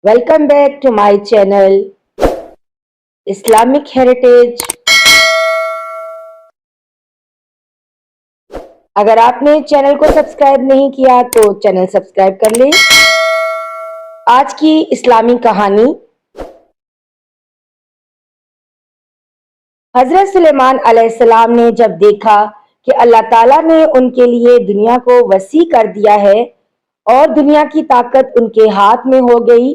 Welcome back to my channel Islamic Heritage. अगर आपने channel को सब्सक्राइब नहीं किया तो चैनल सब्सक्राइब कर लें। आज की इस्लामी कहानी हजरत सुलेमान अलैहिस्सलाम ने जब देखा कि अल्लाह ताला ने उनके लिए दुनिया को वसी कर दिया है और दुनिया की ताकत उनके हाथ में हो गई,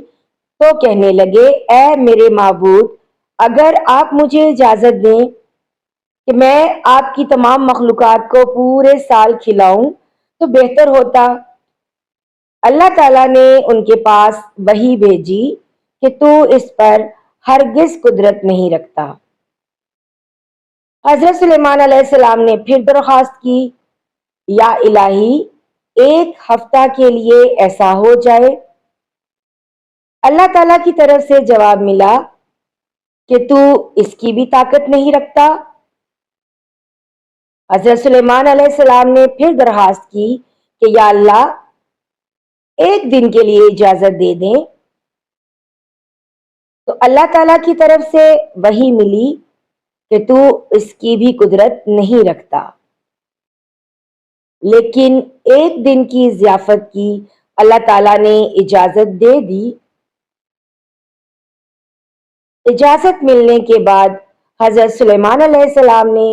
तो कहने लगे, ऐ मेरे माबूद, अगर आप मुझे इजाजत दें कि मैं आपकी तमाम मखलूक़ात को पूरे साल खिलाऊं तो बेहतर होता। अल्लाह ताला ने उनके पास वही भेजी कि तू इस पर हरगिज कुदरत नहीं रखता। हजरत सुलेमान अलैहिस्सलाम ने फिर दरख्वास्त की, या इलाही, एक हफ्ता के लिए ऐसा हो जाए। अल्लाह ताला की तरफ से जवाब मिला कि तू इसकी भी ताकत नहीं रखता। हजरत सुलेमान अलैहिस्सलाम ने फिर दरखास्त की कि या अल्लाह, एक दिन के लिए इजाजत दे दें। तो अल्लाह ताला की तरफ से वही मिली कि तू इसकी भी कुदरत नहीं रखता। लेकिन एक दिन की ज़ियाफत की अल्लाह ताला ने इजाजत दे दी। इजाजत मिलने के बाद हजरत सुलेमान अलैहिस्सलाम ने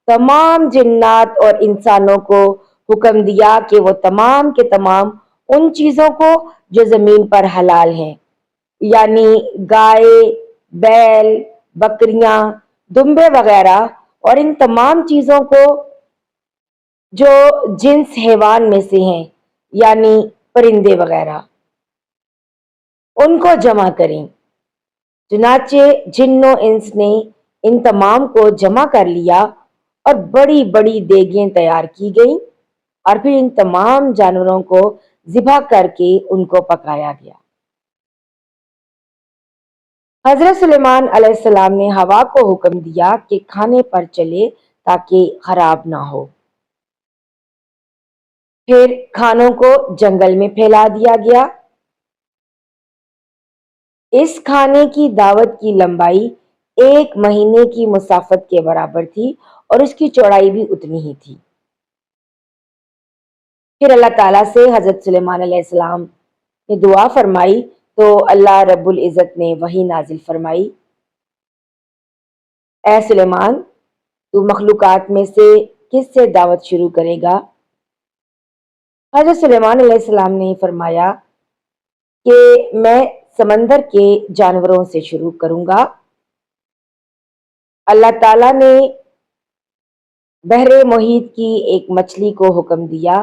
तमाम जिन्नात और इंसानों को हुक्म दिया कि वो तमाम के तमाम उन चीजों को जो जमीन पर हलाल हैं, यानी गाय, बैल, बकरियां, दुम्बे वगैरह, और इन तमाम चीजों को जो जिन्स हैवान में से हैं, यानी परिंदे वगैरह, उनको जमा करें। चुनाचे जिन्नो इंस ने इन तमाम को जमा कर लिया और बड़ी बड़ी देगें तैयार की गईं और फिर इन तमाम जानवरों को ज़िबा करके उनको पकाया गया। हजरत सुलेमान अलैहिस्सलाम ने हवा को हुक्म दिया कि खाने पर चले ताकि खराब ना हो। फिर खानों को जंगल में फैला दिया गया। इस खाने की दावत की लंबाई 1 महीने की मुसाफत के बराबर थी और उसकी चौड़ाई भी उतनी ही थी। फिर अल्लाह ताला से हजरत सुलेमान अलैहिस्सलाम ने दुआ फरमाई तो अल्लाह रब्बुल इज़्ज़त ने वही नाजिल फरमाई, ए सुलेमान, तू मखलूकात में से किससे दावत शुरू करेगा? हजरत सुलेमान अलैहिस्सलाम ने फरमाया कि मैं समंदर के जानवरों से शुरू करूंगा। अल्लाह ताला ने बहरे मोहित की एक मछली को हुक्म दिया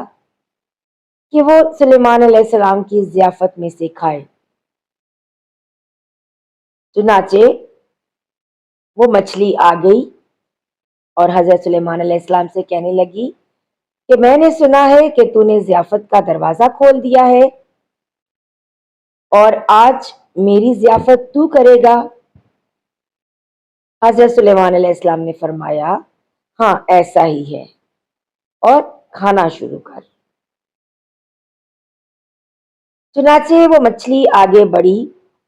कि वो सुलेमान अलैहिस्सलाम की ज़ियाफत में से खाए। चुनाचे वो मछली आ गई और हजरत सुलेमान अलैहिस्सलाम से कहने लगी कि मैंने सुना है कि तूने ज़ियाफत का दरवाज़ा खोल दिया है और आज मेरी ज़ियाफत तू करेगा। हजरत सुलेमान अलैहिस्सलाम ने फरमाया, हाँ ऐसा ही है, और खाना शुरू कर। चुनाचे वो मछली आगे बढ़ी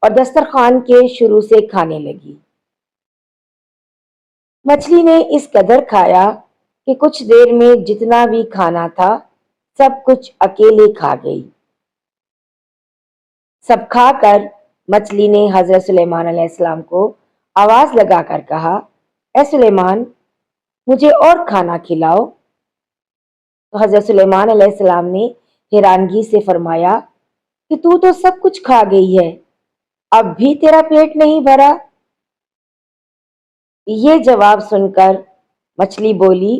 और दस्तरखान के शुरू से खाने लगी। मछली ने इस कदर खाया कि कुछ देर में जितना भी खाना था सब कुछ अकेले खा गई। सब खाकर मछली ने हजरत सुलेमान अलैहिस्सलाम को आवाज लगाकर कहा, ए सुलेमान, मुझे और खाना खिलाओ। तो हजरत सुलेमान अलैहिस्सलाम ने हैरानगी से फरमाया कि तू तो सब कुछ खा गई है, अब भी तेरा पेट नहीं भरा? ये जवाब सुनकर मछली बोली,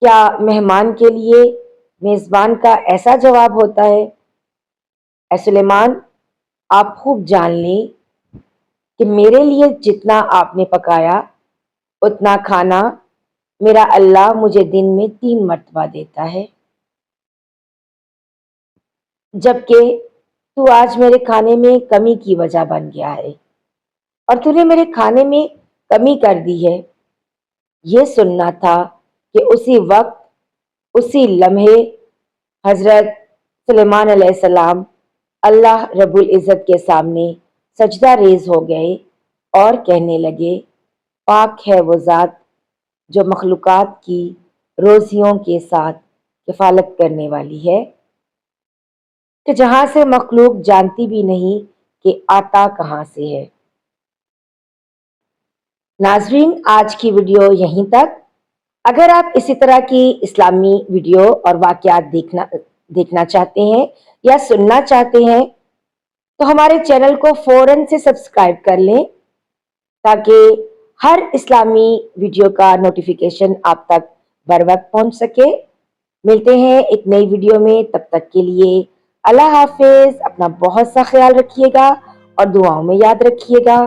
क्या मेहमान के लिए मेजबान का ऐसा जवाब होता है? ऐ सुलेमान, आप खूब जान लें कि मेरे लिए जितना आपने पकाया उतना खाना मेरा अल्लाह मुझे दिन में 3 मर्तबा देता है, जबकि तू आज मेरे खाने में कमी की वजह बन गया है और तूने मेरे खाने में कमी कर दी है। ये सुनना था कि उसी वक्त, उसी लम्हे हजरत सुलेमान अलैहिस्सलाम اللہ رب العزت کے سامنے سجدہ ریز ہو گئے اور کہنے لگے، پاک ہے وہ ذات جو مخلوقات کی روزیوں کے ساتھ کفالت کرنے والی ہے، کہ جہاں سے مخلوق جانتی بھی نہیں کہ آتا کہاں سے ہے۔ ناظرین، آج کی ویڈیو یہیں تک۔ اگر آپ اسی طرح کی اسلامی ویڈیو اور واقعات دیکھنا چاہتے ہیں یا سننا چاہتے ہیں تو ہمارے چینل کو فوراً سے سبسکرائب کر لیں تاکہ ہر اسلامی ویڈیو کا نوٹیفیکیشن آپ تک بر وقت پہنچ سکے۔ ملتے ہیں ایک نئی ویڈیو میں، تب تک کے لیے اللہ حافظ۔ اپنا بہت سا خیال رکھیے گا اور دعاؤں میں یاد رکھیے گا۔